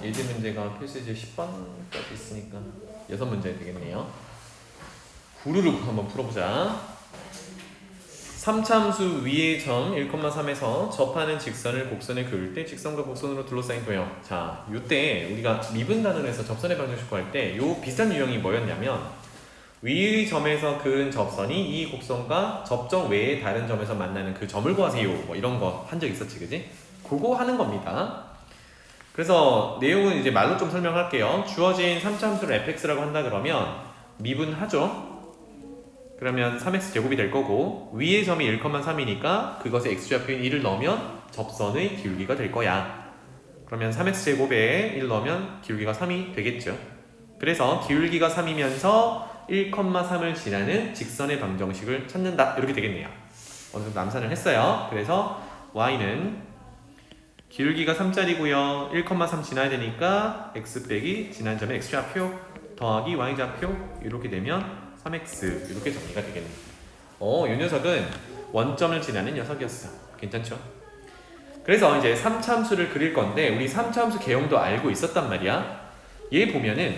예제 문제가 필수제 10번까지 있으니까 6문제 되겠네요. 구르륵 한번 풀어보자. 3차함수 위의 점 1,3에서 접하는 직선을 곡선에 그을 때 직선과 곡선으로 둘러싸인 도형. 자, 요때 우리가 미분 단원에서 접선의 방정식 구할 때 요 비슷한 유형이 뭐였냐면 위의 점에서 그은 접선이 이 곡선과 접점 외의 다른 점에서 만나는 그 점을 구하세요. 뭐 이런 거 한 적 있었지, 그지? 그거 하는 겁니다. 그래서 내용은 이제 말로 좀 설명할게요. 주어진 3차함수를 fx라고 한다 그러면 미분하죠. 그러면 3x 제곱이 될 거고 위의 점이 1,3이니까 그것에 x좌표인 1을 넣으면 접선의 기울기가 될 거야. 그러면 3x 제곱에 1 넣으면 기울기가 3이 되겠죠. 그래서 기울기가 3이면서 1,3을 지나는 직선의 방정식을 찾는다. 이렇게 되겠네요. 어느 정도 암산을 했어요. 그래서 y는 기울기가 3짜리고요. 1,3 지나야 되니까 x 빼기 지난 점의 x좌표 더하기 y좌표 이렇게 되면 3x 이렇게 정리가 되겠네요. 이 녀석은 원점을 지나는 녀석이었어. 괜찮죠? 그래서 이제 3차함수를 그릴 건데 우리 3차함수 개형도 알고 있었단 말이야. 얘 보면은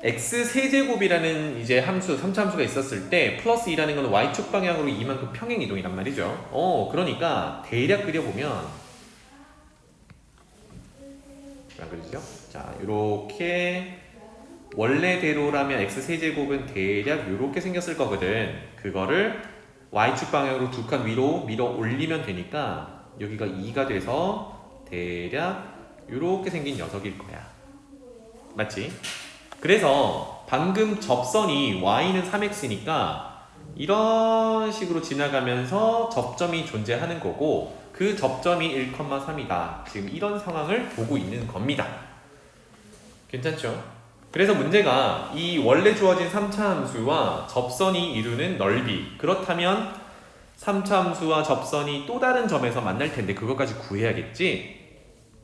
x 세제곱이라는 이제 함수 3차함수가 있었을 때 플러스 2라는 건 y축 방향으로 이만큼 평행 이동이란 말이죠. 그러니까 대략 그려보면 안 그리죠? 자, 요렇게 원래대로라면 x 세제곱은 대략 요렇게 생겼을 거거든. 그거를 y축 방향으로 두 칸 위로 밀어 올리면 되니까 여기가 2가 돼서 대략 요렇게 생긴 녀석일 거야. 맞지? 그래서 방금 접선이 y는 3x니까 이런 식으로 지나가면서 접점이 존재하는 거고 그 접점이 1,3이다. 지금 이런 상황을 보고 있는 겁니다. 괜찮죠? 그래서 문제가 이 원래 주어진 3차 함수와 접선이 이루는 넓이, 그렇다면 3차 함수와 접선이 또 다른 점에서 만날 텐데 그것까지 구해야겠지?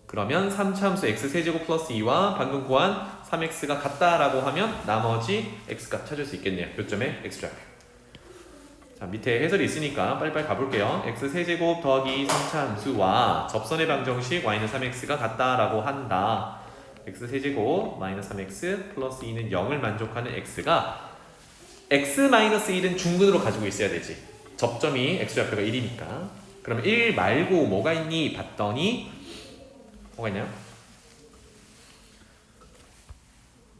그러면 3차 함수 x세제곱 플러스 2와 방금 구한 3x가 같다라고 하면 나머지 x값 찾을 수 있겠네요. 교점의 x좌표. 자, 밑에 해설이 있으니까 빨리빨리 가볼게요. x세제곱 더하기 3차 함수와 접선의 방정식 y는 3x가 같다라고 한다. x세제곱 마이너스 3x 플러스 2는 0을 만족하는 x가 x-1은 중근으로 가지고 있어야 되지. 접점이 x좌표가 1이니까. 그럼 1 말고 뭐가 있니? 봤더니 뭐가 있나요?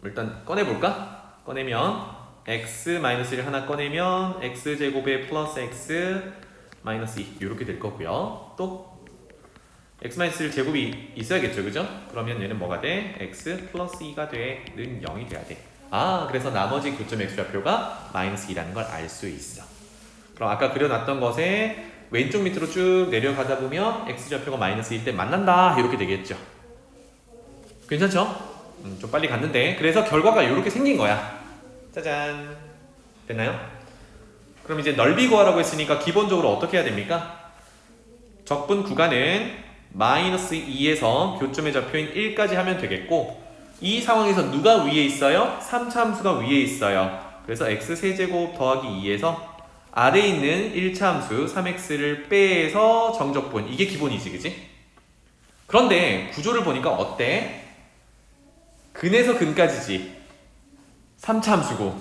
일단 꺼내볼까? 꺼내면 x-1 하나 꺼내면 x제곱에 플러스 x 마이너스 2 이렇게 될 거고요. 또 x-1 제곱이 있어야겠죠, 그죠? 그러면 얘는 뭐가 돼? x 플러스 2가 되는 0이 돼야 돼. 그래서 나머지 교점 x좌표가 마이너스 2라는 걸 알 수 있어. 그럼 아까 그려놨던 것에 왼쪽 밑으로 쭉 내려가다 보면 x좌표가 마이너스 1 때 만난다 이렇게 되겠죠. 괜찮죠? 좀 빨리 갔는데 그래서 결과가 이렇게 생긴 거야. 짜잔. 됐나요? 그럼 이제 넓이 구하라고 했으니까 기본적으로 어떻게 해야 됩니까? 적분 구간은 마이너스 2에서 교점의 좌표인 1까지 하면 되겠고 이 상황에서 누가 위에 있어요? 3차 함수가 위에 있어요. 그래서 x세제곱 더하기 2에서 아래에 있는 1차 함수 3x를 빼서 정적분. 이게 기본이지, 그지? 그런데 구조를 보니까 어때? 근에서 근까지지. 3차 함수고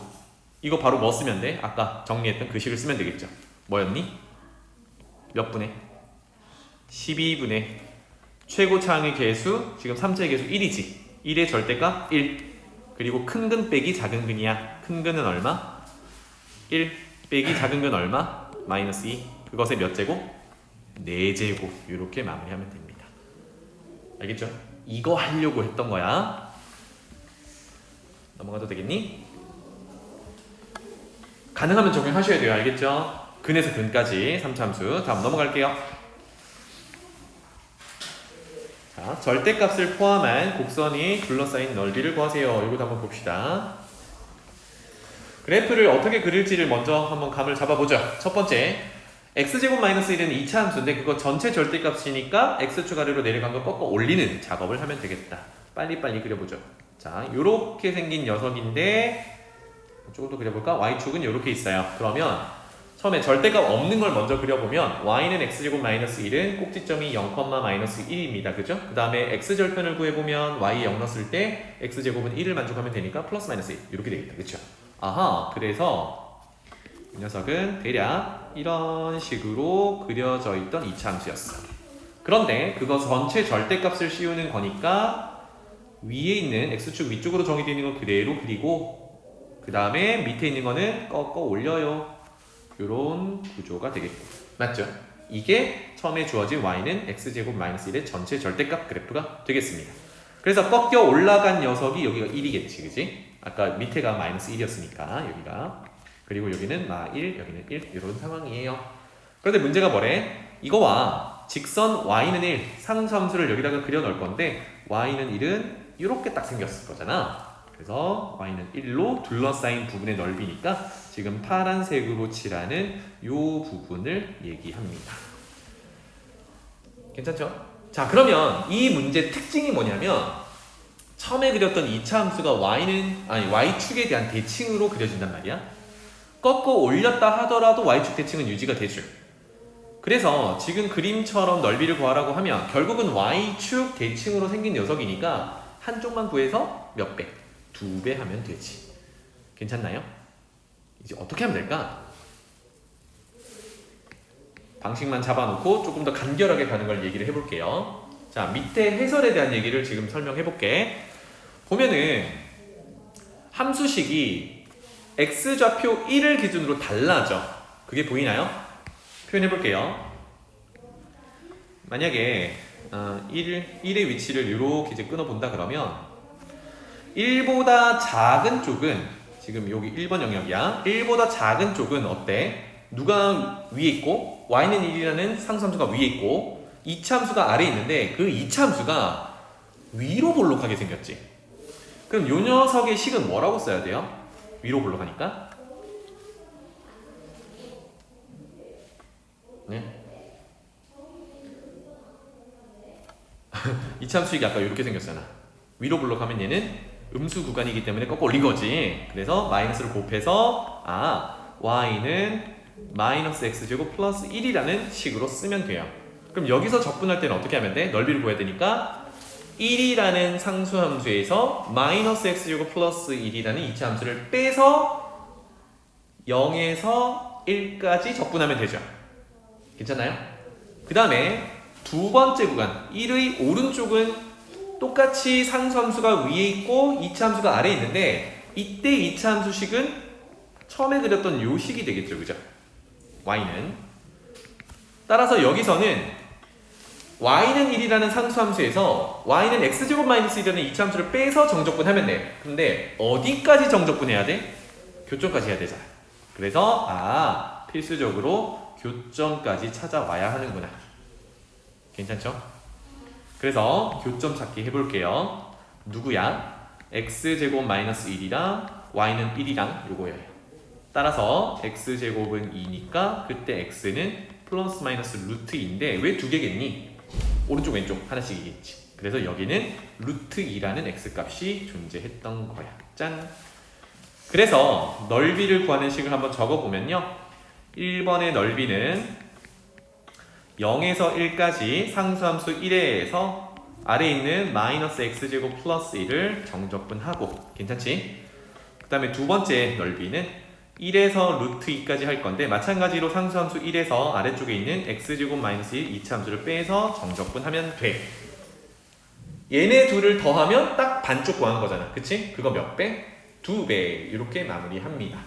이거 바로 뭐 쓰면 돼? 아까 정리했던 그 식을 쓰면 되겠죠. 뭐였니? 몇 분의? 12분의 최고차항의 개수, 지금 3차의 개수 1이지. 1의 절대값 1. 그리고 큰 근 빼기 작은 근이야. 큰 근은 얼마? 1 빼기 작은 근 얼마? 마이너스 2. 그것의 몇 제곱? 4제곱. 이렇게 마무리하면 됩니다. 알겠죠? 이거 하려고 했던 거야. 넘어가도 되겠니? 가능하면 적용하셔야 돼요. 알겠죠? 근에서 근까지 3차 함수. 다음 넘어갈게요. 자, 절대값을 포함한 곡선이 둘러싸인 넓이를 구하세요. 이것도 한번 봅시다. 그래프를 어떻게 그릴지를 먼저 한번 감을 잡아보죠. 첫 번째, x제곱 마이너스 1은 2차 함수인데 그거 전체 절대값이니까 x축 아래로 내려간 거 꺾어 올리는 작업을 하면 되겠다. 빨리빨리 그려보죠. 자, 요렇게 생긴 녀석인데 조금 더 그려볼까? y축은 요렇게 있어요. 그러면 처음에 절대값 없는 걸 먼저 그려보면 y는 x제곱 마이너스 1은 꼭지점이 0, 마이너스 1입니다. 그죠? 그 다음에 x절편을 구해보면 y 0 넣었을 때 x제곱은 1을 만족하면 되니까 플러스 마이너스 1 이렇게 되겠다. 그쵸? 아하, 그래서 이 녀석은 대략 이런 식으로 그려져 있던 이차함수였어. 그런데 그거 전체 절대값을 씌우는 거니까 위에 있는 x축 위쪽으로 정의되어 있는 거 그대로 그리고 그 다음에 밑에 있는 거는 꺾어 올려요. 이런 구조가 되겠고, 맞죠? 이게 처음에 주어진 y는 x제곱 마이너스 1의 전체 절대값 그래프가 되겠습니다. 그래서 꺾여 올라간 녀석이 여기가 1이겠지, 그지? 아까 밑에가 마이너스 1이었으니까 여기가, 그리고 여기는 마1, 여기는 1 이런 상황이에요. 그런데 문제가 뭐래? 이거와 직선 y는 1 상수함수를 여기다가 그려 넣을 건데 y는 1은 이렇게 딱 생겼을 거잖아. 그래서 y는 1로 둘러싸인 부분의 넓이니까 지금 파란색으로 칠하는 이 부분을 얘기합니다. 괜찮죠? 자, 그러면 이 문제 특징이 뭐냐면 처음에 그렸던 2차 함수가 y축에 대한 대칭으로 그려진단 말이야. 꺾어 올렸다 하더라도 y축 대칭은 유지가 되죠. 그래서 지금 그림처럼 넓이를 구하라고 하면 결국은 y축 대칭으로 생긴 녀석이니까 한쪽만 구해서 몇 배? 2배 하면 되지. 괜찮나요? 이제 어떻게 하면 될까? 방식만 잡아놓고 조금 더 간결하게 가는 걸 얘기를 해볼게요. 자, 밑에 해설에 대한 얘기를 지금 설명해볼게. 보면은 함수식이 x좌표 1을 기준으로 달라져. 그게 보이나요? 표현해볼게요. 만약에 1의 위치를 이렇게 이제 끊어본다 그러면 1보다 작은 쪽은 지금 여기 1번 영역이야. 1보다 작은 쪽은 어때? 누가 위에 있고 y는 1이라는 상수함수가 위에 있고 이차함수가 아래에 있는데 그 이차함수가 위로 볼록하게 생겼지. 그럼 요 녀석의 식은 뭐라고 써야 돼요? 위로 볼록하니까? 네? 이차함수식이 아까 이렇게 생겼잖아. 위로 볼록하면 얘는 음수 구간이기 때문에 꺾어 올린 거지. 그래서 마이너스를 곱해서 y는 마이너스 x제곱 플러스 1이라는 식으로 쓰면 돼요. 그럼 여기서 적분할 때는 어떻게 하면 돼? 넓이를 구해야 되니까 1이라는 상수함수에서 마이너스 x제곱 플러스 1이라는 2차 함수를 빼서 0에서 1까지 적분하면 되죠. 괜찮나요? 그 다음에 두 번째 구간 1의 오른쪽은 똑같이 상수함수가 위에 있고 2차 함수가 아래에 있는데 이때 2차 함수식은 처음에 그렸던 요 식이 되겠죠. 그죠? y는 따라서 여기서는 y는 1이라는 상수함수에서 y는 x제곱 마이너스 1이라는 2차 함수를 빼서 정적분하면 돼. 근데 어디까지 정적분해야 돼? 교점까지 해야 되잖아. 그래서 필수적으로 교점까지 찾아와야 하는구나. 괜찮죠? 그래서 교점 찾기 해볼게요. 누구야? x제곱 마이너스 1이랑 y는 1이랑 요거예요. 따라서 x제곱은 2니까 그때 x는 플러스 마이너스 루트 2인데 왜 두 개겠니? 오른쪽 왼쪽 하나씩이겠지. 그래서 여기는 루트 2라는 x값이 존재했던 거야. 짠! 그래서 넓이를 구하는 식을 한번 적어보면요. 1번의 넓이는 0에서 1까지 상수함수 1회에서 아래에 있는 마이너스 x제곱 플러스 1을 정적분하고 괜찮지? 그 다음에 두 번째 넓이는 1에서 루트 2까지 할 건데 마찬가지로 상수함수 1에서 아래쪽에 있는 x제곱 마이너스 1 2차 함수를 빼서 정적분하면 돼. 얘네 둘을 더하면 딱 반쪽 구하는 거잖아. 그치? 그거 몇 배? 2배 이렇게 마무리합니다.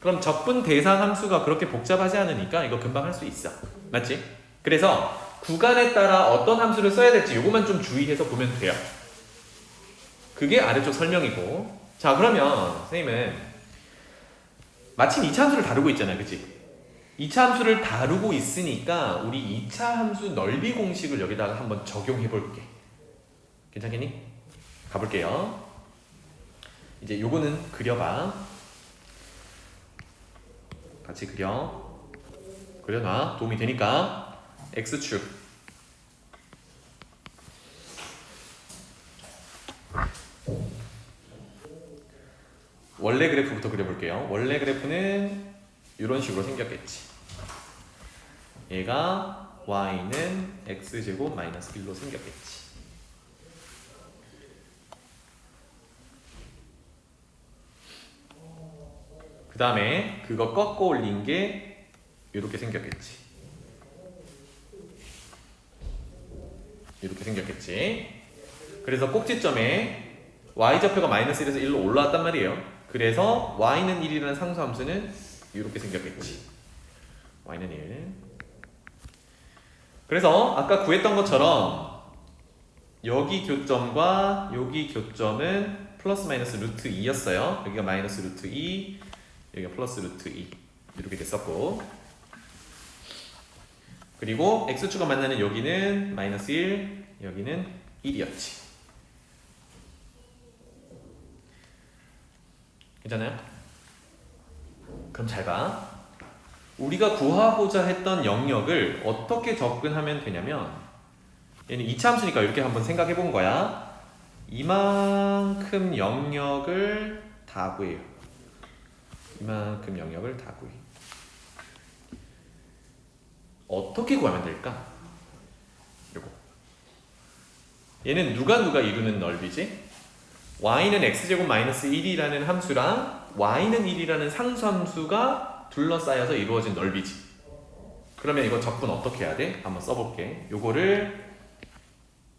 그럼 적분 대상 함수가 그렇게 복잡하지 않으니까 이거 금방 할 수 있어. 맞지? 그래서 구간에 따라 어떤 함수를 써야 될지 요것만 좀 주의해서 보면 돼요. 그게 아래쪽 설명이고. 자, 그러면 선생님은 마침 2차 함수를 다루고 있잖아요. 그치? 2차 함수를 다루고 있으니까 우리 2차 함수 넓이 공식을 여기다가 한번 적용해 볼게. 괜찮겠니? 가볼게요. 이제 요거는 그려봐. 같이 그려놔. 도움이 되니까. x축 원래 그래프부터 그려볼게요. 원래 그래프는 이런 식으로 생겼겠지. 얘가 y는 x제곱 마이너스 1로 생겼겠지. 그 다음에 그거 꺾어 올린 게 이렇게 생겼겠지. 이렇게 생겼겠지. 그래서 꼭지점에 y좌표가 마이너스 1에서 1로 올라왔단 말이에요. 그래서 y는 1이라는 상수함수는 이렇게 생겼겠지. y는 1. 그래서 아까 구했던 것처럼 여기 교점과 여기 교점은 플러스 마이너스 루트 2였어요. 여기가 마이너스 루트 2, 여기가 플러스 루트 2 이렇게 됐었고, 그리고 x축과 만나는 여기는 마이너스 1, 여기는 1이었지. 괜찮아요? 그럼 잘 봐. 우리가 구하고자 했던 영역을 어떻게 접근하면 되냐면, 얘는 2차 함수니까 이렇게 한번 생각해 본 거야. 이만큼 영역을 다 구해요. 이만큼 영역을 다 구해. 어떻게 구하면 될까? 요거. 얘는 누가 이루는 넓이지? y는 x제곱 마이너스 1이라는 함수랑 y는 1이라는 상수함수가 둘러싸여서 이루어진 넓이지. 그러면 이거 적분 어떻게 해야 돼? 한번 써볼게. 요거를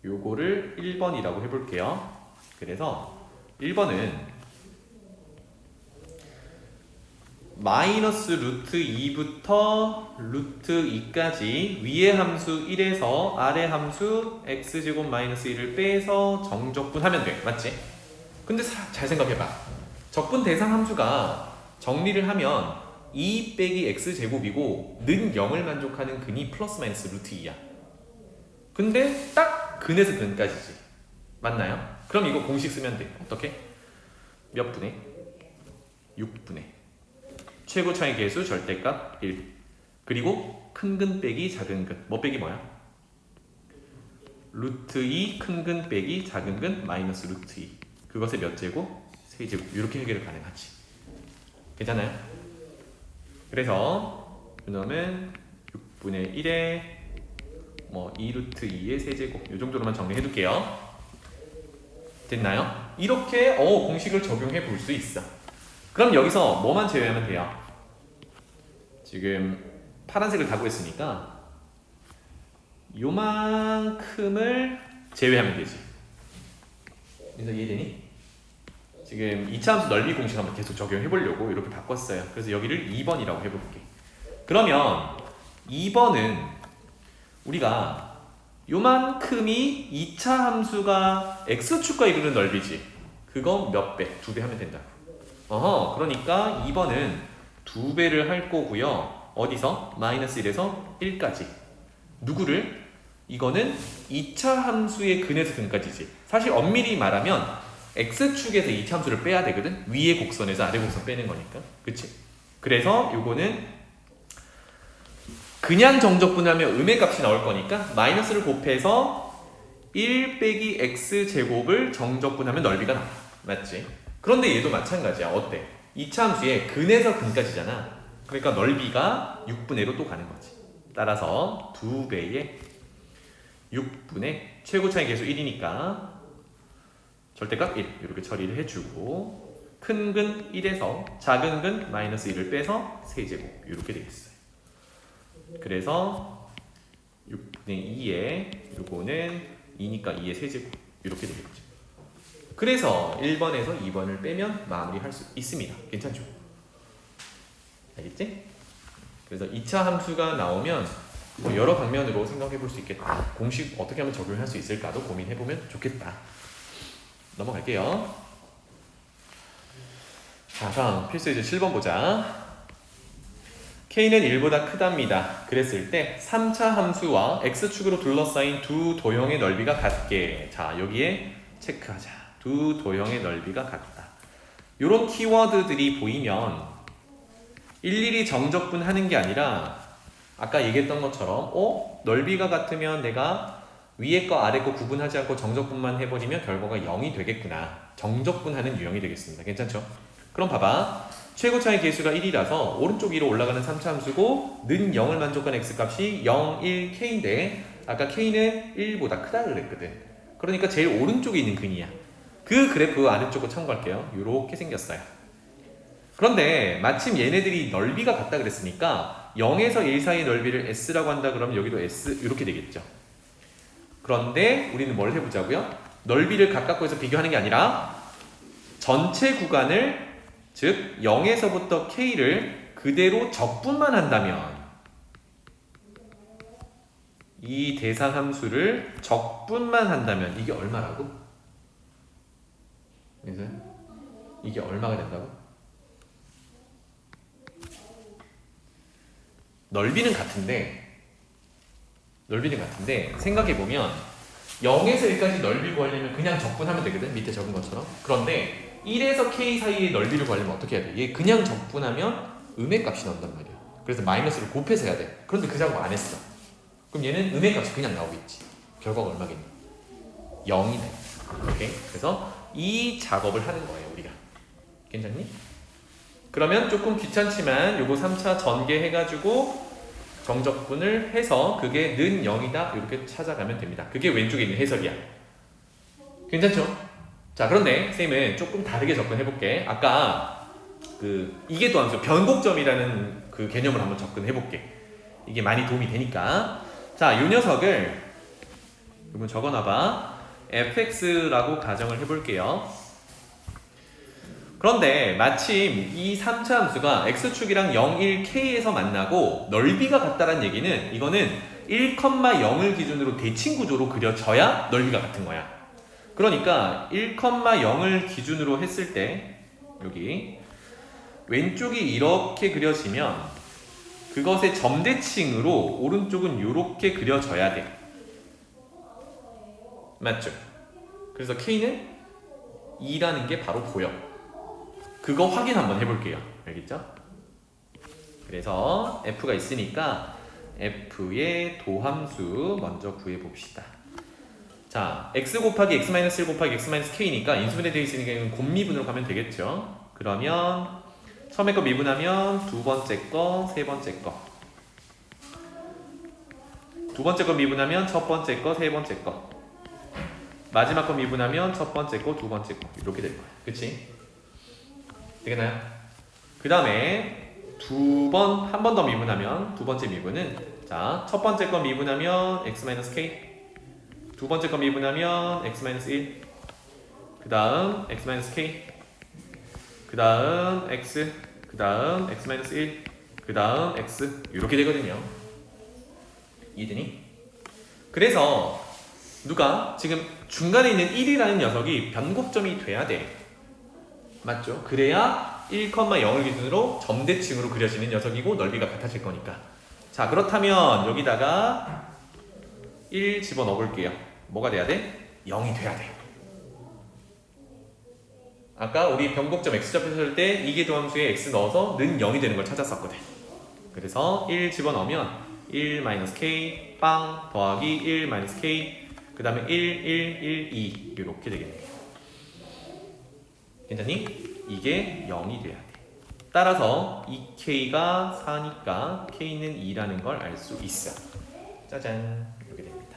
1번이라고 해볼게요. 그래서 1번은 마이너스 루트 2부터 루트 2까지 위의 함수 1에서 아래 함수 x제곱 마이너스 1을 빼서 정적분하면 돼. 맞지? 근데 잘 생각해봐. 적분 대상 함수가 정리를 하면 2 빼기 x제곱이고 는 0을 만족하는 근이 플러스 마이너스 루트 2야. 근데 딱 근에서 근까지지. 맞나요? 그럼 이거 공식 쓰면 돼. 어떻게? 몇 분의? 6분의 최고 차이 계수 절대값 1. 그리고 큰 근 빼기 작은 근. 뭐 빼기 뭐야? 루트 2 큰 근 빼기 작은 근 마이너스 루트 2. 그것의 몇 제곱? 세제곱. 이렇게 해결이 가능하지. 괜찮아요? 그래서 그놈은 6분의 1에 뭐 2루트 2의 세제곱. 이 정도로만 정리해 둘게요. 됐나요? 이렇게 공식을 적용해 볼 수 있어. 그럼 여기서 뭐만 제외하면 돼요? 지금 파란색을 다 구했으니까 요만큼을 제외하면 되지. 그래서 이해되니? 지금 2차 함수 넓이 공식 한번 계속 적용해 보려고 이렇게 바꿨어요. 그래서 여기를 2번이라고 해볼게. 그러면 2번은 우리가 요만큼이 2차 함수가 x축과 이루는 넓이지. 그거 몇 배? 2배 하면 된다. 그러니까 2번은 2배를 할 거고요. 어디서? 마이너스 1에서 1까지. 누구를? 이거는 2차 함수의 근에서 근까지지. 사실 엄밀히 말하면 x축에서 2차 함수를 빼야 되거든. 위의 곡선에서 아래 곡선 빼는 거니까. 그치? 그래서 요거는 그냥 정적분하면 음의 값이 나올 거니까 마이너스를 곱해서 1 빼기 x제곱을 정적분하면 넓이가 나와. 맞지? 그런데 얘도 마찬가지야. 어때? 2차 함수의 근에서 근까지잖아. 그러니까 넓이가 6분의 1로 또 가는 거지. 따라서 2배의 6분의 최고 차이 계수 1이니까 절대값 1 이렇게 처리를 해주고, 큰 근 1에서 작은 근 마이너스 1을 빼서 세제곱 이렇게 되겠어요. 그래서 6분의 2에 요거는 2니까 2의 세제곱 이렇게 되겠죠. 그래서 1번에서 2번을 빼면 마무리할 수 있습니다. 괜찮죠? 알겠지? 그래서 2차 함수가 나오면 뭐 여러 방면으로 생각해 볼 수 있겠다. 공식 어떻게 하면 적용할 수 있을까도 고민해 보면 좋겠다. 넘어갈게요. 자, 다음 필수 이제 7번 보자. K는 1보다 크답니다. 그랬을 때 3차 함수와 X축으로 둘러싸인 두 도형의 넓이가 같게. 자, 여기에 체크하자. 두 도형의 넓이가 같다. 이런 키워드들이 보이면 일일이 정적분하는 게 아니라 아까 얘기했던 것처럼 넓이가 같으면 내가 위에 거 아래 거 구분하지 않고 정적분만 해버리면 결과가 0이 되겠구나. 정적분하는 유형이 되겠습니다. 괜찮죠? 그럼 봐봐. 최고차의 개수가 1이라서 오른쪽 위로 올라가는 3차 함수고 는 0을 만족하는 x값이 0, 1, k인데 아까 k는 1보다 크다고 그랬거든. 그러니까 제일 오른쪽에 있는 근이야. 그 그래프 아래쪽을 참고할게요. 이렇게 생겼어요. 그런데 마침 얘네들이 넓이가 같다 그랬으니까 0에서 1 사이의 넓이를 s라고 한다 그러면 여기도 s 이렇게 되겠죠. 그런데 우리는 뭘 해보자고요? 넓이를 가깝고 해서 비교하는 게 아니라 전체 구간을 즉 0에서부터 k를 그대로 적분만 한다면 이 대상 함수를 적분만 한다면 이게 얼마라고? 이게 얼마가 된다고? 넓이는 같은데 생각해보면 0에서 1까지 넓이 구하려면 그냥 적분하면 되거든. 밑에 적은 것처럼. 그런데 1에서 k 사이의 넓이를 구하려면 어떻게 해야 돼? 얘 그냥 적분하면 음의 값이 나온단 말이야. 그래서 마이너스를 곱해서 해야 돼. 그런데 그 작업 안 했어. 그럼 얘는 음의 값이 그냥 나오겠지. 결과가 얼마겠니? 0이 돼. 오케이? 그래서 이 작업을 하는 거예요, 우리가. 괜찮니? 그러면 조금 귀찮지만 요거 3차 전개해가지고 정적분을 해서 그게 는 0이다 이렇게 찾아가면 됩니다. 그게 왼쪽에 있는 해석이야. 괜찮죠? 자, 그런데 쌤은 조금 다르게 접근해볼게. 아까 이게 또 함수 변곡점이라는 그 개념을 한번 접근해볼게. 이게 많이 도움이 되니까. 자, 요 녀석을 이건 적어놔봐. fx라고 가정을 해볼게요. 그런데 마침 이 3차 함수가 x축이랑 0, 1, k에서 만나고 넓이가 같다는 얘기는 이거는 1,0을 기준으로 대칭 구조로 그려져야 넓이가 같은 거야. 그러니까 1,0을 기준으로 했을 때 여기 왼쪽이 이렇게 그려지면 그것의 점대칭으로 오른쪽은 이렇게 그려져야 돼. 맞죠? 그래서 k는 2라는 게 바로 보여. 그거 확인 한번 해볼게요. 알겠죠? 그래서 f가 있으니까 f의 도함수 먼저 구해봅시다. 자, x 곱하기 x-1 곱하기 x-k니까 인수분해 되어 있으니까 이건 곱미분으로 가면 되겠죠? 그러면 처음에 거 미분하면 두 번째 거, 세 번째 거. 두 번째 거 미분하면 첫 번째 거, 세 번째 거. 마지막 거 미분하면 첫 번째 거, 두 번째 거. 이렇게 될 거야. 그치? 되겠나요? 그 다음에 한 번 더 미분하면 두 번째 미분은 자, 첫 번째 거 미분하면 x-k 두 번째 거 미분하면 x-1 그 다음 x-k 그 다음 x 그 다음 x-1 그 다음 x 이렇게 되거든요. 이해되니? 그래서 누가 지금 중간에 있는 1이라는 녀석이 변곡점이 돼야 돼. 맞죠? 그래야 1,0을 기준으로 점대칭으로 그려지는 녀석이고 넓이가 같아질 거니까. 자, 그렇다면 여기다가 1 집어넣어 볼게요. 뭐가 돼야 돼? 0이 돼야 돼. 아까 우리 변곡점 x좌표 했을 때 이게 도함수에 x 넣어서 는 0이 되는 걸 찾았었거든. 그래서 1 집어넣으면 1-k 빵 더하기 1-k 그 다음에 1, 1, 1, 2 이렇게 되겠네요. 괜찮니? 이게 0이 돼야 돼. 따라서 2k가 4니까 k는 2라는 걸 알 수 있어. 짜잔, 이렇게 됩니다.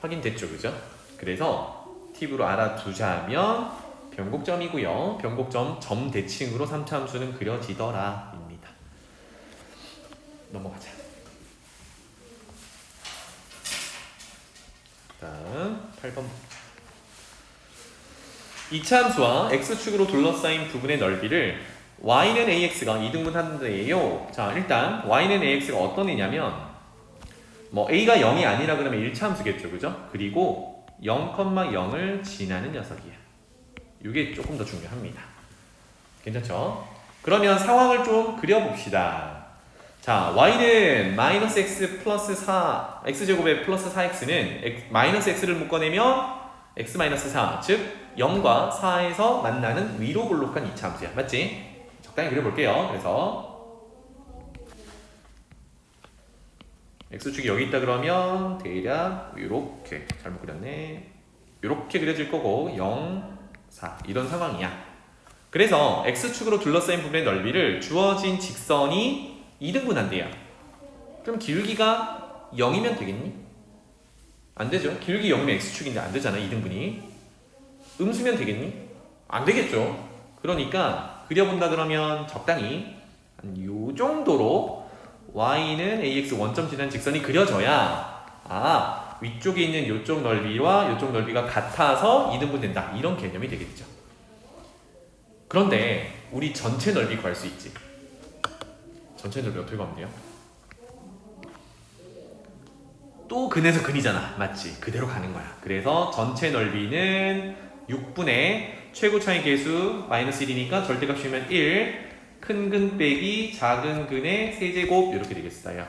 확인됐죠, 그죠? 그래서 팁으로 알아두자면 변곡점이고요. 변곡점 점 대칭으로 3차 함수는 그려지더라 입니다. 넘어가자. 다음 8번 2차 함수와 x축으로 둘러싸인 부분의 넓이를 y는 ax가 2등분하는데요. 자, 일단 y는 ax가 어떤 애냐면 뭐 a가 0이 아니라 그러면 1차 함수겠죠, 그죠? 그리고 0,0을 지나는 녀석이야. 이게 조금 더 중요합니다. 괜찮죠? 그러면 상황을 좀 그려봅시다. 자, y는 마이너스 x 플러스 4 x제곱에 플러스 4x는 마이너스 x를 묶어내면 x 마이너스 4, 즉 0과 4에서 만나는 위로 볼록한 2차 함수야. 맞지? 적당히 그려볼게요. 그래서 x축이 여기 있다 그러면 대략 이렇게 잘못 그렸네. 이렇게 그려질 거고 0, 4 이런 상황이야. 그래서 x축으로 둘러싸인 부분의 넓이를 주어진 직선이 2등분한대요. 그럼 기울기가 0이면 되겠니? 안 되죠. 기울기 0이면 x축인데 안 되잖아. 2등분이. 음수면 되겠니? 안 되겠죠. 그러니까 그려본다 그러면 적당히 한 요 정도로 y는 ax 원점 지난 직선이 그려져야 위쪽에 있는 요쪽 넓이와 요쪽 넓이가 같아서 2등분 된다. 이런 개념이 되겠죠. 그런데 우리 전체 넓이 구할 수 있지. 전체 넓이 어떻게 구하면 돼요? 또 근에서 근이잖아. 맞지? 그대로 가는 거야. 그래서 전체 넓이는 6분의 최고 차이 계수 마이너스 1이니까 절대값이면 1, 큰 근 빼기 작은 근의 세제곱 이렇게 되겠어요.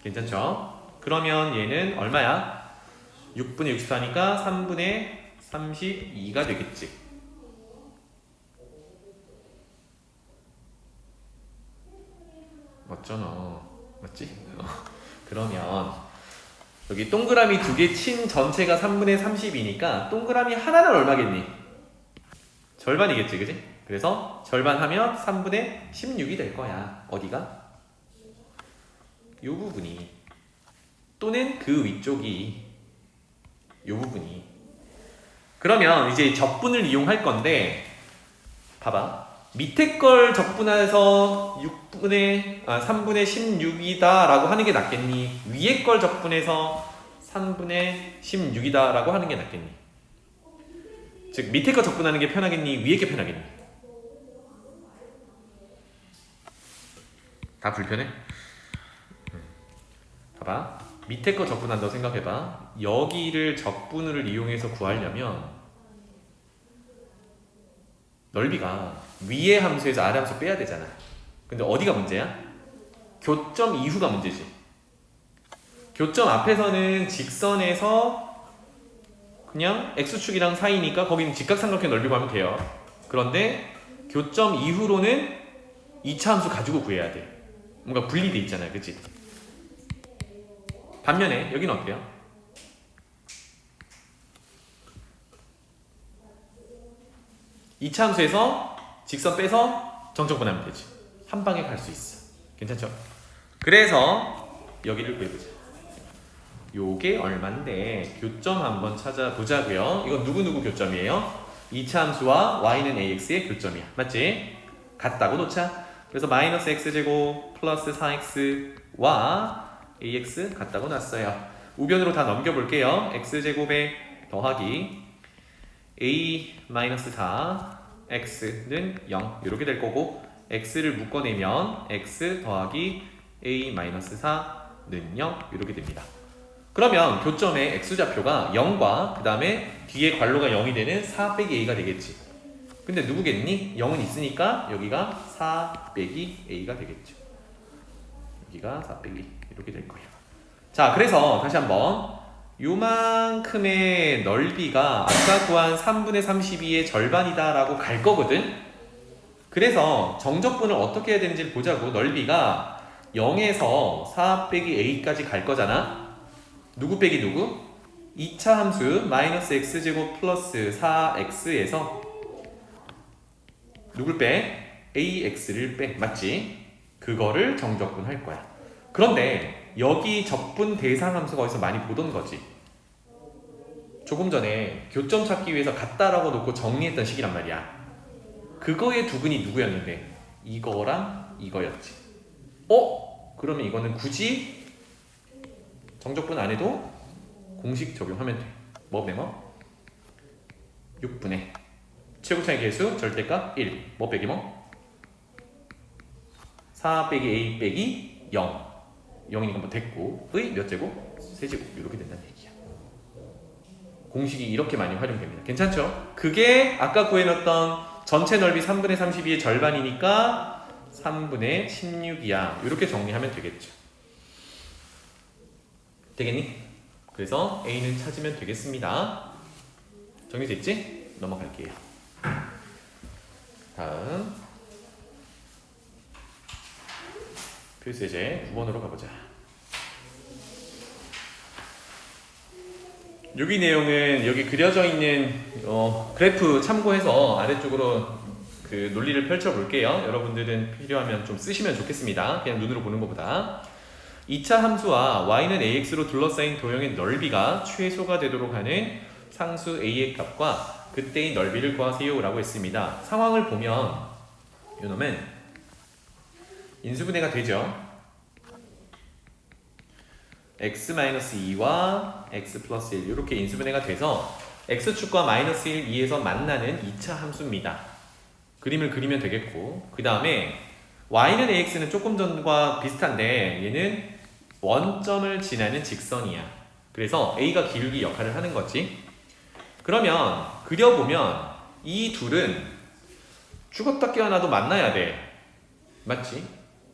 괜찮죠? 그러면 얘는 얼마야? 6분의 64니까 3분의 32가 되겠지. 맞잖아. 맞지? 그러면 여기 동그라미 2개 친 전체가 3분의 30이니까 동그라미 하나는 얼마겠니? 절반이겠지, 그지? 그래서 절반하면 3분의 16이 될 거야. 어디가? 이 부분이. 또는 그 위쪽이. 이 부분이. 그러면 이제 적분을 이용할 건데 봐봐. 밑에 걸 적분해서 3분의 16이다 라고 하는 게 낫겠니? 위에 걸 적분해서 3분의 16이다 라고 하는 게 낫겠니? 즉 밑에 거 적분하는 게 편하겠니? 위에 게 편하겠니? 다 불편해? 봐봐. 밑에 거 적분한다고 생각해봐. 여기를 적분을 이용해서 구하려면 넓이가 위의 함수에서 아래 함수 빼야 되잖아. 근데 어디가 문제야? 교점 이후가 문제지. 교점 앞에서는 직선에서 그냥 x축이랑 사이니까 거기는 직각삼각형 넓이 구하면 돼요. 그런데 교점 이후로는 2차 함수 가지고 구해야 돼. 뭔가 분리돼 있잖아요. 그치? 반면에 여기는 어때요? 이차 함수에서 직선 빼서 정적분하면 되지. 한 방에 갈 수 있어. 괜찮죠? 그래서 여기를 구해보자. 요게 얼만데 교점 한번 찾아보자고요. 이건 누구누구 교점이에요? 2차 함수와 y는 ax의 교점이야. 맞지? 같다고 놓자. 그래서 마이너스 x제곱 플러스 4x와 ax 같다고 놨어요. 우변으로 다 넘겨볼게요. x제곱에 더하기 a-4 x는 0 이렇게 될 거고 x를 묶어내면 x 더하기 a-4는 0 이렇게 됩니다. 그러면 교점의 x좌표가 0과 그 다음에 뒤에 괄호가 0이 되는 4 빼기 a가 되겠지. 근데 누구겠니? 0은 있으니까 여기가 4 빼기 a가 되겠죠. 여기가 4 빼기 이렇게 될 거예요. 자, 그래서 다시 한번 요만큼의 넓이가 아까 구한 3분의 32의 절반이다 라고 갈 거거든. 그래서 정적분을 어떻게 해야 되는지를 보자고. 넓이가 0에서 4 빼기 a까지 갈 거잖아. 누구 빼기 누구? 2차 함수 마이너스 x제곱 플러스 4x에서 누굴 빼? ax를 빼. 맞지? 그거를 정적분 할 거야. 그런데 여기 적분 대상 함수가 어디서 많이 보던 거지. 조금 전에 교점 찾기 위해서 같다라고 놓고 정리했던 식이란 말이야. 그거의 두근이 누구였는데? 이거랑 이거였지. 그러면 이거는 굳이 정적분 안 해도 공식 적용하면 돼. 뭐 빼뭐? 6분의 최고차이 계수 절대값 1. 뭐 빼기 뭐? 4 빼기 a 빼기 0. 0이니까 뭐 됐고 의 몇 제곱? 세제곱 이렇게 된다는 얘기야. 공식이 이렇게 많이 활용됩니다. 괜찮죠? 그게 아까 구해놨던 전체 넓이 3분의 32의 절반이니까 3분의 16이야. 이렇게 정리하면 되겠죠. 되겠니? 그래서 A는 찾으면 되겠습니다. 정리됐지? 넘어갈게요. 다음 필수예제 9번으로 가보자. 여기 내용은 여기 그려져 있는 그래프 참고해서 아래쪽으로 그 논리를 펼쳐볼게요. 여러분들은 필요하면 좀 쓰시면 좋겠습니다. 그냥 눈으로 보는 것보다. 2차 함수와 y는 ax로 둘러싸인 도형의 넓이가 최소가 되도록 하는 상수 a의 값과 그때의 넓이를 구하세요 라고 했습니다. 상황을 보면 이놈은 인수분해가 되죠. x-2와 x 플러스 1 이렇게 인수분해가 돼서 x축과 마이너스 1, 2에서 만나는 2차 함수입니다. 그림을 그리면 되겠고, 그 다음에 y는 ax는 조금 전과 비슷한데 얘는 원점을 지나는 직선이야. 그래서 a가 기울기 역할을 하는 거지. 그러면 그려보면 이 둘은 죽었다 깨어나도 만나야 돼. 맞지?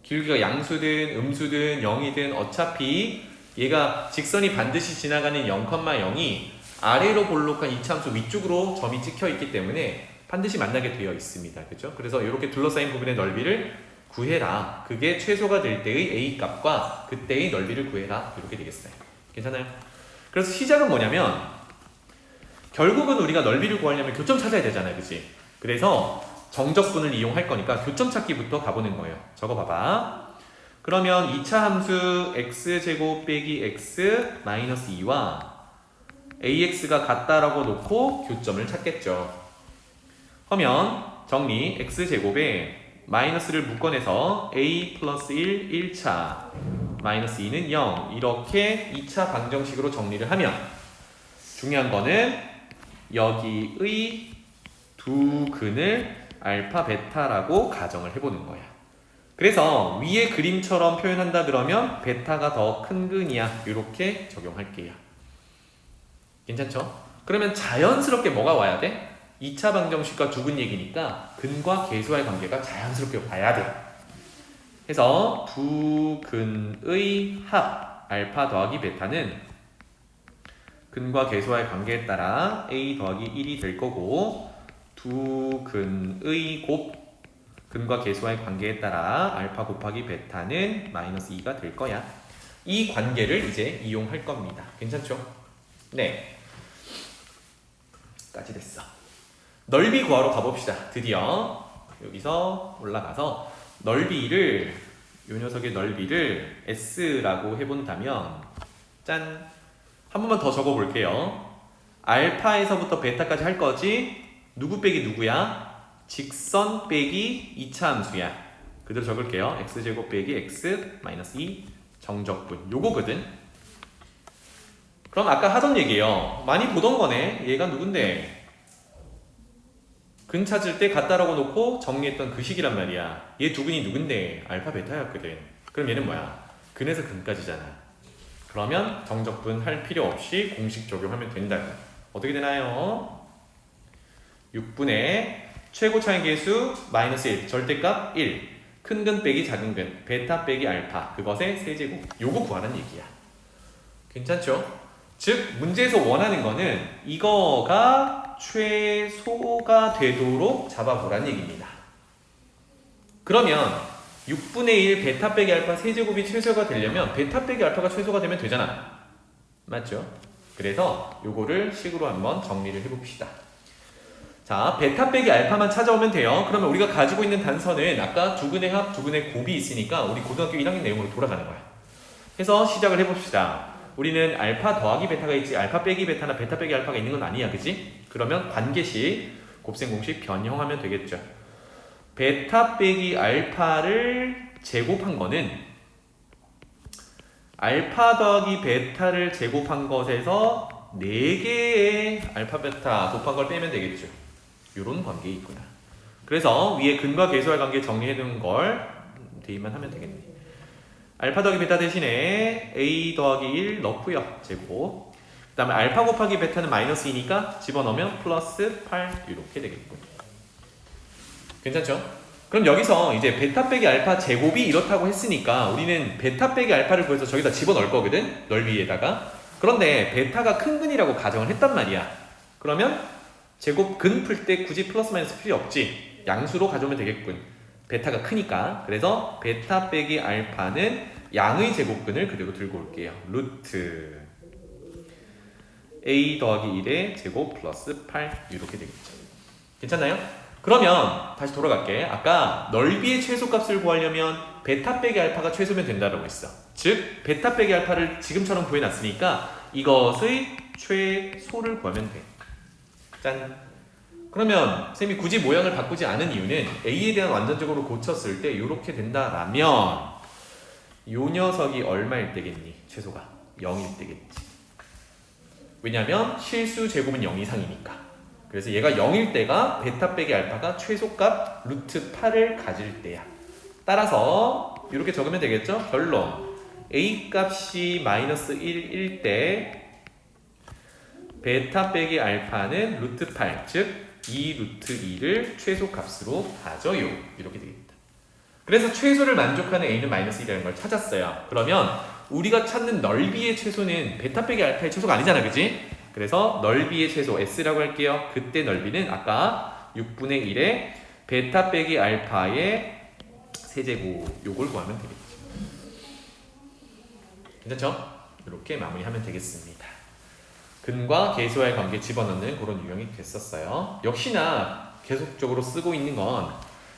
기울기가 양수든 음수든 0이든 어차피 얘가 직선이 반드시 지나가는 0,0이 아래로 볼록한 이차함수 위쪽으로 점이 찍혀 있기 때문에 반드시 만나게 되어 있습니다. 그죠? 그래서 이렇게 둘러싸인 부분의 넓이를 구해라. 그게 최소가 될 때의 a 값과 그때의 넓이를 구해라. 이렇게 되겠어요. 괜찮아요? 그래서 시작은 뭐냐면 결국은 우리가 넓이를 구하려면 교점 찾아야 되잖아요. 그치? 그래서 정적분을 이용할 거니까 교점 찾기부터 가보는 거예요. 적어봐봐. 그러면 2차 함수 x제곱 빼기 x 마이너스 2와 ax가 같다라고 놓고 교점을 찾겠죠. 그러면 정리 x제곱에 마이너스를 묶어내서 a 플러스 1 1차 마이너스 2는 0 이렇게 2차 방정식으로 정리를 하면 중요한 거는 여기의 두 근을 알파 베타라고 가정을 해보는 거야. 그래서 위의 그림처럼 표현한다 그러면 베타가 더 큰 근이야. 이렇게 적용할게요. 괜찮죠? 그러면 자연스럽게 뭐가 와야 돼? 2차 방정식과 두 근 얘기니까 근과 계수와의 관계가 자연스럽게 와야 돼. 그래서 두 근의 합 알파 더하기 베타는 근과 계수와의 관계에 따라 a 더하기 1이 될 거고 두 근의 곱 근과 계수와의 관계에 따라 알파 곱하기 베타는 마이너스 2가 될 거야. 이 관계를 이제 이용할 겁니다. 괜찮죠? 네. 까지 됐어. 넓이 구하러 가봅시다. 드디어 여기서 올라가서 넓이를 이 녀석의 넓이를 s라고 해본다면 짠! 한 번만 더 적어볼게요. 알파에서부터 베타까지 할 거지? 누구 빼기 누구야? 직선 빼기 2차 함수야. 그대로 적을게요. x제곱 빼기 x 마이너스 2 정적분. 요거거든. 그럼 아까 하던 얘기예요. 많이 보던 거네. 얘가 누군데? 근 찾을 때 같다라고 놓고 정리했던 그 식이란 말이야. 얘 두 근이 누군데? 알파 베타였거든. 그럼 얘는 뭐야? 근에서 근까지잖아. 그러면 정적분 할 필요 없이 공식 적용하면 된다고. 어떻게 되나요? 6분의 최고 차이 계수 마이너스 1 절대값 1 큰 근 빼기 작은 근 베타 빼기 알파 그것의 세제곱 요거 구하라는 얘기야. 괜찮죠? 즉 문제에서 원하는 거는 이거가 최소가 되도록 잡아보라는 얘기입니다. 그러면 6분의 1 베타 빼기 알파 세제곱이 최소가 되려면 베타 빼기 알파가 최소가 되면 되잖아. 맞죠? 그래서 요거를 식으로 한번 정리를 해봅시다. 자, 베타 빼기 알파만 찾아오면 돼요. 그러면 우리가 가지고 있는 단서는 아까 두 근의 합, 두 근의 곱이 있으니까 우리 고등학교 1학년 내용으로 돌아가는 거야. 해서 시작을 해봅시다. 우리는 알파 더하기 베타가 있지 알파 빼기 베타나 베타 빼기 알파가 있는 건 아니야. 그치? 그러면 관계식 곱셈 공식 변형하면 되겠죠. 베타 빼기 알파를 제곱한 거는 알파 더하기 베타를 제곱한 것에서 4개의 알파 베타 곱한 걸 빼면 되겠죠. 요런 관계 있구나. 그래서 위에 근과 계수할 관계 정리해둔 걸 대입만 하면 되겠네. 알파 더하기 베타 대신에 a 더하기 1 넣고요. 제곱. 그 다음에 알파 곱하기 베타는 마이너스 2니까 집어넣으면 플러스 8 이렇게 되겠군. 괜찮죠? 그럼 여기서 이제 베타 빼기 알파 제곱이 이렇다고 했으니까 우리는 베타 빼기 알파를 구해서 저기다 집어넣을 거거든. 넓이에다가. 그런데 베타가 큰 근이라고 가정을 했단 말이야. 그러면 제곱 근 풀 때 굳이 플러스 마이너스 필요 없지. 양수로 가져오면 되겠군. 베타가 크니까. 그래서 베타 빼기 알파는 양의 제곱근을 그대로 들고 올게요. 루트 a 더하기 1의 제곱 플러스 8 이렇게 되겠죠. 괜찮나요? 그러면 다시 돌아갈게. 아까 넓이의 최소값을 구하려면 베타 빼기 알파가 최소면 된다라고 했어. 즉 베타 빼기 알파를 지금처럼 구해놨으니까 이것의 최소를 구하면 돼. 짠. 그러면 쌤이 굳이 모양을 바꾸지 않은 이유는 A에 대한 완전적으로 고쳤을 때 이렇게 된다라면 요 녀석이 얼마일 때겠니? 최소가 0일 때겠지. 왜냐면 실수 제곱은 0 이상이니까. 그래서 얘가 0일 때가 베타 빼기 알파가 최소값 루트 8을 가질 때야. 따라서 이렇게 적으면 되겠죠? 결론 A 값이 마이너스 1일 때 베타 빼기 알파는 루트 8, 즉 2 루트 2를 최소값으로 가져요. 이렇게 되겠다. 그래서 최소를 만족하는 A는 마이너스 1이라는 걸 찾았어요. 그러면 우리가 찾는 넓이의 최소는 베타 빼기 알파의 최소가 아니잖아, 그지? 그래서 넓이의 최소 S라고 할게요. 그때 넓이는 아까 6분의 1에 베타 빼기 알파의 세제곱 요걸 구하면 되겠죠. 괜찮죠? 이렇게 마무리하면 되겠습니다. 근과 계수와의 관계 집어넣는 그런 유형이 됐었어요. 역시나 계속적으로 쓰고 있는 건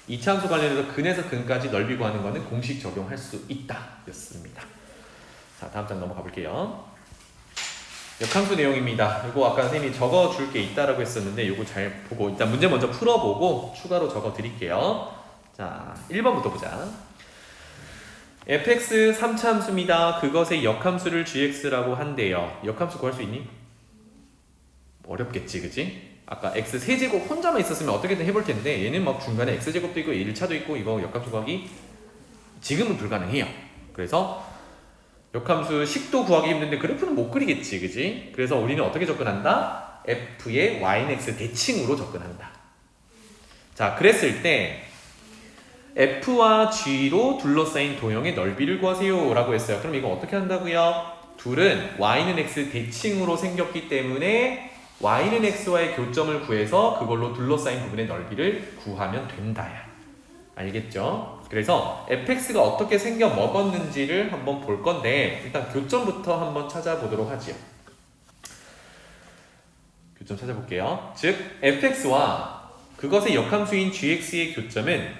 이차함수 관련해서 근에서 근까지 넓이 구하는 거는 공식 적용할 수 있다 였습니다. 자, 다음 장 넘어가 볼게요. 역함수 내용입니다. 이거 아까 선생님이 적어줄 게 있다라고 했었는데 이거 잘 보고 일단 문제 먼저 풀어보고 추가로 적어 드릴게요. 자, 1번부터 보자. fx 3차 함수입니다. 그것의 역함수를 gx라고 한대요. 역함수 구할 수 있니? 어렵겠지, 그치? 아까 x 세제곱 혼자만 있었으면 어떻게든 해볼 텐데 얘는 막 중간에 x제곱도 있고 1차도 있고 이거 역함수 구하기 지금은 불가능해요. 그래서 역함수 식도 구하기 힘든데 그래프는 못 그리겠지, 그지? 그래서 우리는 어떻게 접근한다? f의 y는 x 대칭으로 접근한다. 자, 그랬을 때 f와 g로 둘러싸인 도형의 넓이를 구하세요 라고 했어요. 그럼 이거 어떻게 한다고요? 둘은 y는 x 대칭으로 생겼기 때문에 y는 x와의 교점을 구해서 그걸로 둘러싸인 부분의 넓이를 구하면 된다야. 알겠죠? 그래서 fx가 어떻게 생겨 먹었는지를 한번 볼 건데 일단 교점부터 한번 찾아보도록 하지요. 교점 찾아볼게요. 즉 fx와 그것의 역함수인 gx의 교점은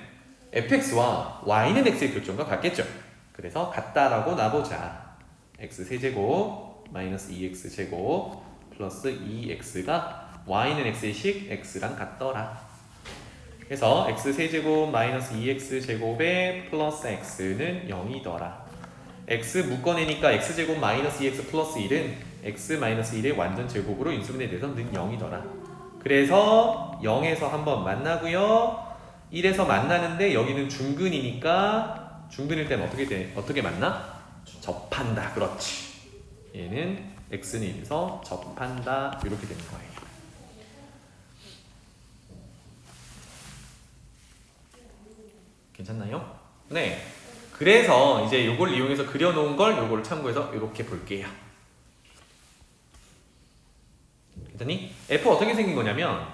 fx와 y는 x의 교점과 같겠죠. 그래서 같다라고 놔보자. x 세제곱 마이너스 2x 제곱 플러스 2x가 y는 x의 식 x랑 같더라. 그래서 x 세제곱 마이너스 2x 제곱에 플러스 x는 0이더라. x 묶어내니까 x제곱 마이너스 2x 플러스 1은 x 마이너스 1의 완전 제곱으로 인수분해 돼서 는 0이더라. 그래서 0에서 한번 만나고요. 1에서 만나는데 여기는 중근이니까 중근일 때는 어떻게 만나? 접한다. 그렇지. 얘는 x는 1에서 접한다. 이렇게 되는 거예요. 괜찮나요? 네. 그래서 이제 요걸 이용해서 그려놓은 걸 요걸 참고해서 이렇게 볼게요. 괜찮니? F 어떻게 생긴 거냐면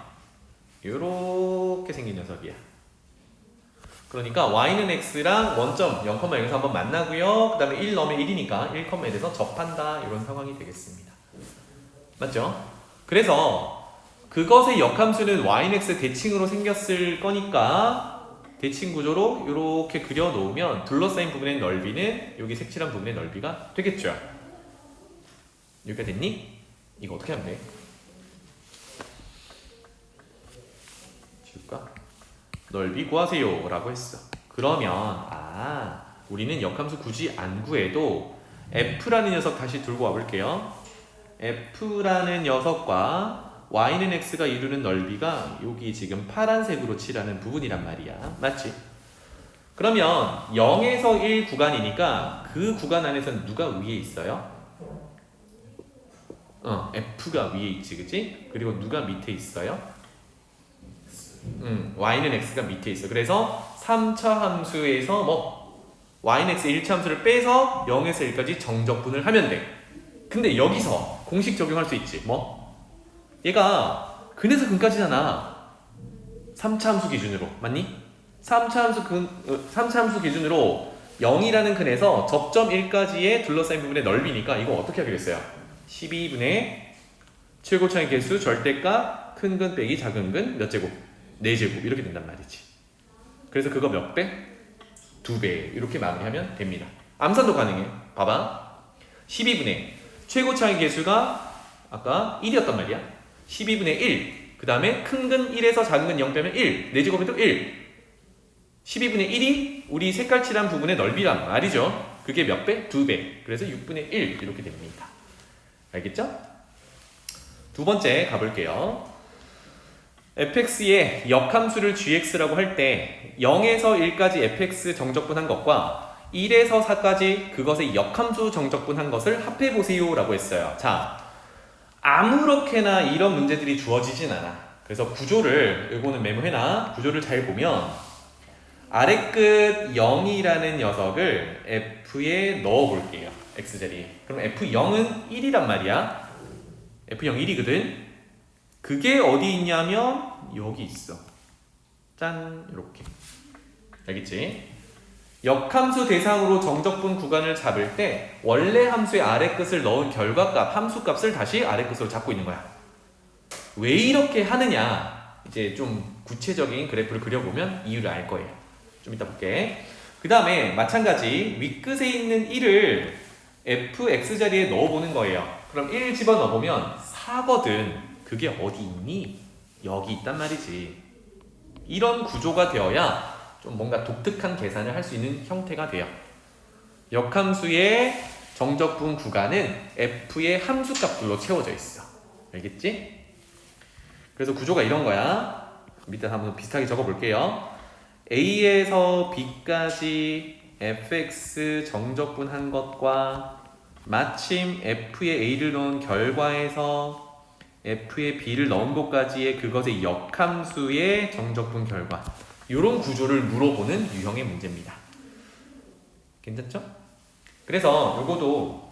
요렇게 생긴 녀석이야. 그러니까 y는 x랑 원점 0,0에서 한번 만나고요. 그 다음에 1 넣으면 1이니까 1,1에서 접한다. 이런 상황이 되겠습니다. 맞죠? 그래서 그것의 역함수는 y는 x 대칭으로 생겼을 거니까 대칭 구조로 이렇게 그려 놓으면 둘러싸인 부분의 넓이는 여기 색칠한 부분의 넓이가 되겠죠. 여기가 됐니? 이거 어떻게 하면 돼? 지울까? 넓이 구하세요 라고 했어. 그러면 우리는 역함수 굳이 안 구해도 f라는 녀석 다시 들고 와볼게요. f라는 녀석과 y는 x가 이루는 넓이가 여기 지금 파란색으로 칠하는 부분이란 말이야. 맞지? 그러면 0에서 1 구간이니까 그 구간 안에서는 누가 위에 있어요? f가 위에 있지, 그치? 그리고 누가 밑에 있어요? y는 x가 밑에 있어. 그래서 3차 함수에서 y는 x 1차 함수를 빼서 0에서 1까지 정적분을 하면 돼. 근데 여기서 공식 적용할 수 있지. 얘가 근에서 근까지잖아. 3차 함수 기준으로. 맞니? 3차 함수 기준으로 0이라는 근에서 접점 1까지의 둘러싸인 부분의 넓이니까 이거 어떻게 하기로 했어요? 12분의 최고차의 개수 절대값 큰 근 빼기 작은 근 몇 제곱? 4제곱 이렇게 된단 말이지. 그래서 그거 몇 배? 2배 이렇게 마무리하면 됩니다. 암산도 가능해. 봐봐. 12분의 최고 차이 계수가 아까 1이었단 말이야. 12분의 1. 그 다음에 큰 근 1에서 작은 근 0 빼면 1. 4제곱은 1. 12분의 1이 우리 색깔 칠한 부분의 넓이란 말이죠. 그게 몇 배? 2배. 그래서 6분의 1 이렇게 됩니다. 알겠죠? 두 번째 가볼게요. fx의 역함수를 gx라고 할 때 0에서 1까지 fx 정적분한 것과 1에서 4까지 그것의 역함수 정적분한 것을 합해보세요 라고 했어요. 자, 아무렇게나 이런 문제들이 주어지진 않아. 그래서 구조를, 이거는 메모해놔. 구조를 잘 보면 아래끝 0이라는 녀석을 f에 넣어볼게요. x자리에. 그럼 f0은 1이란 말이야. f0 1이거든. 그게 어디 있냐면 여기 있어. 짠, 이렇게. 알겠지? 역함수 대상으로 정적분 구간을 잡을 때 원래 함수의 아래끝을 넣은 결과값, 함수값을 다시 아래끝으로 잡고 있는 거야. 왜 이렇게 하느냐? 이제 좀 구체적인 그래프를 그려보면 이유를 알 거예요. 좀 이따 볼게. 그 다음에 마찬가지 윗끝에 있는 1을 fx 자리에 넣어보는 거예요. 그럼 1 집어넣어보면 4거든. 그게 어디 있니? 여기 있단 말이지. 이런 구조가 되어야 좀 뭔가 독특한 계산을 할 수 있는 형태가 돼요. 역함수의 정적분 구간은 f의 함수값들로 채워져 있어. 알겠지? 그래서 구조가 이런 거야. 밑에 한번 비슷하게 적어볼게요. A에서 B까지 fx 정적분한 것과 마침 f에 A를 넣은 결과에서 f에 B를 넣은 것까지의 그것의 역함수의 정적분 결과, 이런 구조를 물어보는 유형의 문제입니다. 괜찮죠? 그래서 요거도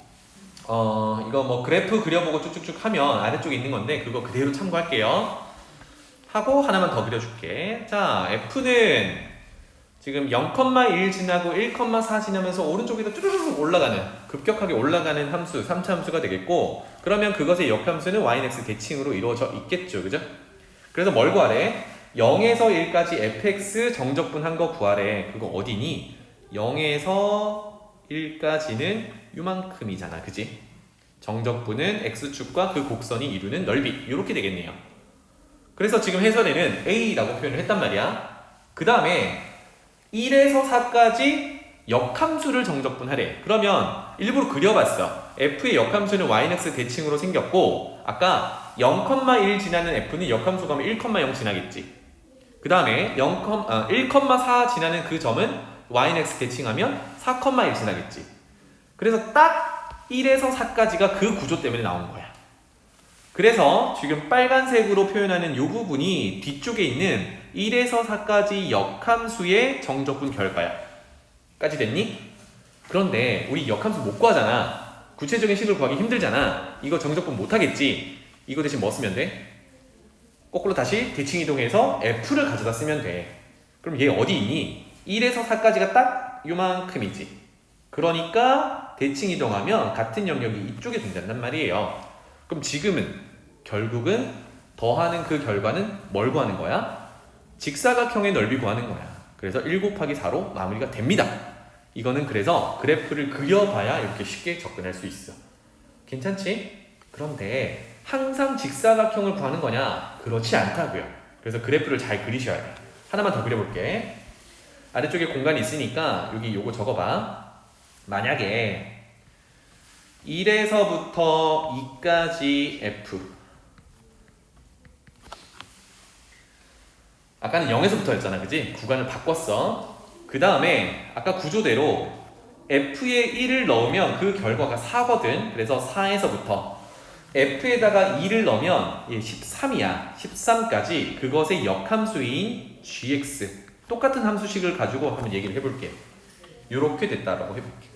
이거 뭐 그래프 그려보고 쭉쭉쭉 하면 아래쪽에 있는 건데 그거 그대로 참고할게요. 하고 하나만 더 그려줄게. 자, f는 지금 0,1 지나고 1,4 지나면서 오른쪽에도 쭈르륵 올라가는, 급격하게 올라가는 함수, 3차 함수가 되겠고, 그러면 그것의 역함수는 yx 대칭으로 이루어져 있겠죠. 그죠? 그래서 뭘 구하래? 0에서 1까지 fx 정적분한 거 구하래. 그거 어디니? 0에서 1까지는 요만큼이잖아. 그지? 정적분은 x축과 그 곡선이 이루는 넓이. 이렇게 되겠네요. 그래서 지금 해설에는 a라고 표현을 했단 말이야. 그 다음에 1에서 4까지 역함수를 정적분하래. 그러면 일부러 그려봤어. f의 역함수는 yx 대칭으로 생겼고, 아까 0,1 지나는 f는 역함수 가면 1,0 지나겠지. 그 다음에 1,4 지나는 그 점은 yx 대칭하면 4,1 지나겠지. 그래서 딱 1에서 4까지가 그 구조 때문에 나온 거야. 그래서 지금 빨간색으로 표현하는 이 부분이 뒤쪽에 있는 1에서 4까지 역함수의 정적분 결과야. 까지 됐니? 그런데 우리 역함수 못 구하잖아. 구체적인 식을 구하기 힘들잖아. 이거 정적분 못 하겠지. 이거 대신 뭐 쓰면 돼? 거꾸로 다시 대칭 이동해서 f를 가져다 쓰면 돼. 그럼 얘 어디 있니? 1에서 4까지가 딱 요만큼이지. 그러니까 대칭 이동하면 같은 영역이 이쪽에 된단 말이에요. 그럼 지금은 결국은 더하는 그 결과는 뭘 구하는 거야? 직사각형의 넓이 구하는 거야. 그래서 1 곱하기 4로 마무리가 됩니다. 이거는 그래서 그래프를 그려봐야 이렇게 쉽게 접근할 수 있어. 괜찮지? 그런데 항상 직사각형을 구하는 거냐? 그렇지 않다고요. 그래서 그래프를 잘 그리셔야 돼. 하나만 더 그려볼게. 아래쪽에 공간이 있으니까 여기 요거 적어봐. 만약에 1에서부터 2까지 f, 아까는 0에서부터였잖아. 그지? 구간을 바꿨어. 그 다음에 아까 구조대로 f에 1을 넣으면 그 결과가 4거든. 그래서 4에서부터 f에다가 2를 넣으면 얘 13이야. 13까지 그것의 역함수인 gx, 똑같은 함수식을 가지고 한번 얘기를 해볼게. 요렇게 됐다라고 해볼게.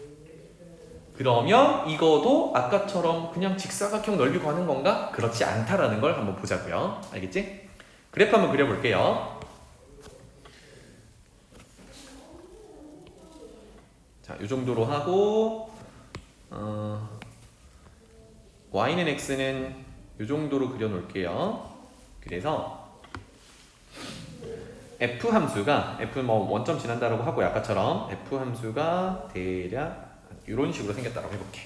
그러면 이거도 아까처럼 그냥 직사각형 넓이 구하는 건가? 그렇지 않다라는 걸 한번 보자고요. 알겠지? 그래프 한번 그려볼게요. 자, 이 정도로 하고 y는 x는 이 정도로 그려놓을게요. 그래서 f 함수가 f 뭐 원점 지난다라고 하고 아까처럼 f 함수가 대략 이런 식으로 생겼다라고 해볼게.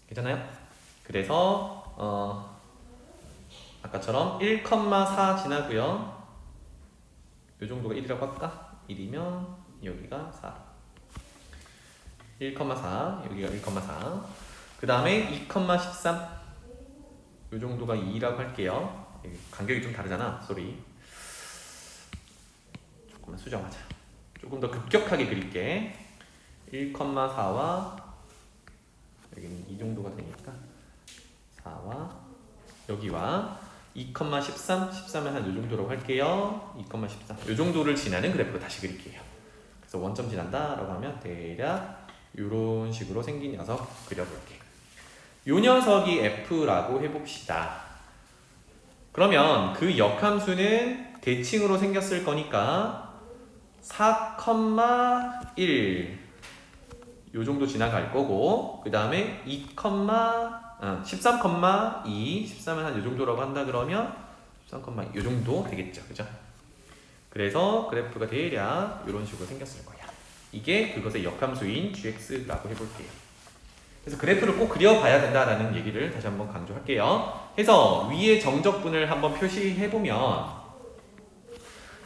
괜찮아요? 그래서 아까처럼 1,4 지나고요. 이 정도가 1이라고 할까? 1이면 여기가 4. 1,4 여기가 1,4. 그 다음에 2,13 이 정도가 2라고 할게요. 간격이 좀 다르잖아. 쏘리. 조금만 수정하자. 조금 더 급격하게 그릴게. 1,4와 여기는 이 정도가 되니까 4와 여기와 2,13, 13은 한 이 정도라고 할게요. 2,13 이 정도를 지나는 그래프로 다시 그릴게요. 그래서 원점 지난다 라고 하면 대략 이런 식으로 생긴 녀석 그려볼게. 이 녀석이 f라고 해봅시다. 그러면 그 역함수는 대칭으로 생겼을 거니까 4,1 요 정도 지나갈 거고 그 다음에 13,2 13은 한 요 정도라고 한다 그러면 13,2 요 정도 되겠죠. 그죠? 그래서 그래프가 대략 이런 식으로 생겼을 거야. 이게 그것의 역함수인 gx라고 해볼게요. 그래서 그래프를 꼭 그려봐야 된다라는 얘기를 다시 한번 강조할게요. 해서 위에 정적분을 한번 표시해보면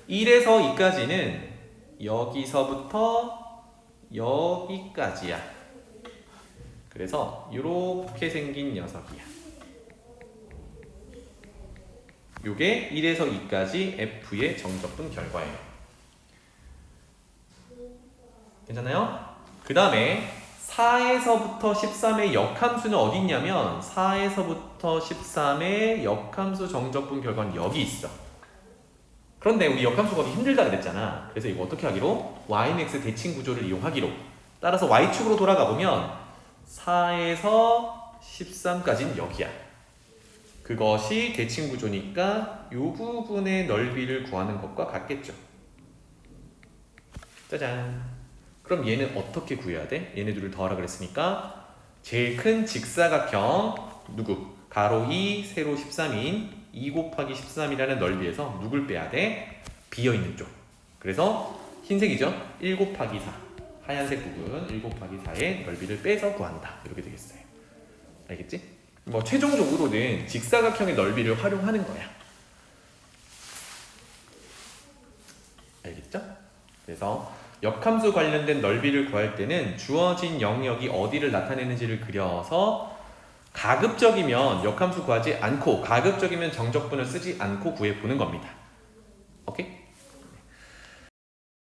1에서 2까지는 여기서부터 여기까지야. 그래서 이렇게 생긴 녀석이야. 요게 1에서 2까지 f의 정적분 결과예요. 괜찮아요? 그 다음에 4에서부터 13의 역함수는 어디 있냐면 4에서부터 13의 역함수 정적분 결과는 여기 있어. 그런데 우리 역함수 구하기 힘들다 그랬잖아. 그래서 이거 어떻게 하기로? ymax 대칭 구조를 이용하기로. 따라서 y축으로 돌아가 보면 4에서 13까지는 여기야. 그것이 대칭 구조니까 이 부분의 넓이를 구하는 것과 같겠죠. 짜잔. 그럼 얘는 어떻게 구해야 돼? 얘네들을 더하라 그랬으니까 제일 큰 직사각형 누구? 가로 2, 세로 13인 2 곱하기 13이라는 넓이에서 누굴 빼야 돼? 비어있는 쪽. 그래서 흰색이죠? 1 곱하기 4 하얀색 부분 1 곱하기 4의 넓이를 빼서 구한다. 이렇게 되겠어요. 알겠지? 뭐 최종적으로는 직사각형의 넓이를 활용하는 거야. 알겠죠? 그래서 역함수 관련된 넓이를 구할 때는 주어진 영역이 어디를 나타내는지를 그려서 가급적이면 역함수 구하지 않고 가급적이면 정적분을 쓰지 않고 구해보는 겁니다. 오케이?